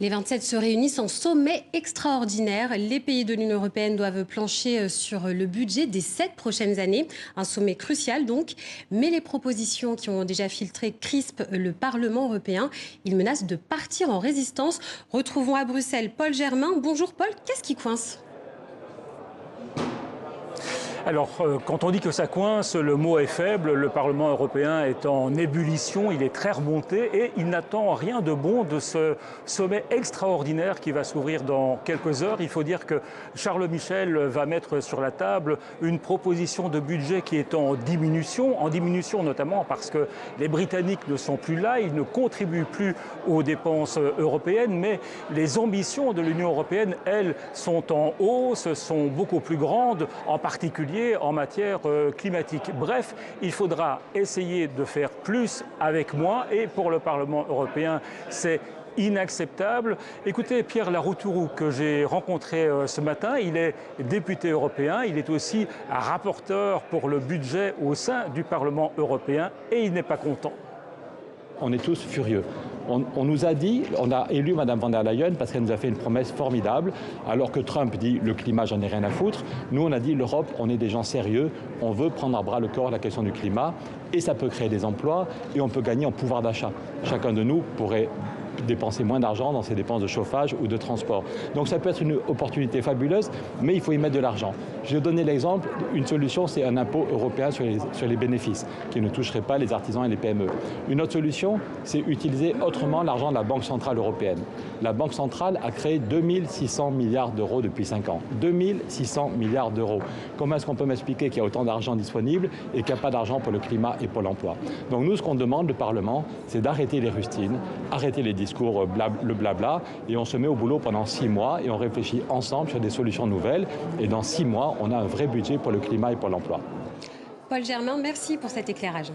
Les 27 se réunissent en sommet extraordinaire. Les pays de l'Union européenne doivent plancher sur le budget des 7 prochaines années. Un sommet crucial donc. Mais les propositions qui ont déjà filtré crispent le Parlement européen. Il menace de partir en résistance. Retrouvons à Bruxelles Paul Germain. Bonjour Paul, qu'est-ce qui coince ? Alors, quand on dit que ça coince, le mot est faible. Le Parlement européen est en ébullition, il est très remonté et il n'attend rien de bon de ce sommet extraordinaire qui va s'ouvrir dans quelques heures. Il faut dire que Charles Michel va mettre sur la table une proposition de budget qui est en diminution notamment parce que les Britanniques ne sont plus là, ils ne contribuent plus aux dépenses européennes, mais les ambitions de l'Union européenne, elles, sont en hausse, sont beaucoup plus grandes, en particulier en matière climatique. Bref, il faudra essayer de faire plus avec moins et pour le Parlement européen, c'est inacceptable. Écoutez, Pierre Larrouturou, que j'ai rencontré ce matin, il est député européen, il est aussi un rapporteur pour le budget au sein du Parlement européen et il n'est pas content. On est tous furieux. On nous a dit, on a élu Mme von der Leyen parce qu'elle nous a fait une promesse formidable, alors que Trump dit le climat, j'en ai rien à foutre. Nous, on a dit l'Europe, on est des gens sérieux, on veut prendre à bras le corps la question du climat et ça peut créer des emplois et on peut gagner en pouvoir d'achat. Chacun de nous pourrait dépenser moins d'argent dans ses dépenses de chauffage ou de transport. Donc ça peut être une opportunité fabuleuse, mais il faut y mettre de l'argent. Je vais donner l'exemple, une solution c'est un impôt européen sur les bénéfices, qui ne toucherait pas les artisans et les PME. Une autre solution, c'est utiliser autrement l'argent de la Banque centrale européenne. La Banque centrale a créé 2600 milliards d'euros depuis 5 ans. 2600 milliards d'euros. Comment est-ce qu'on peut m'expliquer qu'il y a autant d'argent disponible et qu'il n'y a pas d'argent pour le climat et pour l'emploi? Donc nous, ce qu'on demande, le Parlement, c'est d'arrêter les rustines, arrêter les discours, le blabla, et on se met au boulot pendant 6 mois et on réfléchit ensemble sur des solutions nouvelles. Et dans 6 mois, on a un vrai budget pour le climat et pour l'emploi. Paul Germain, merci pour cet éclairage.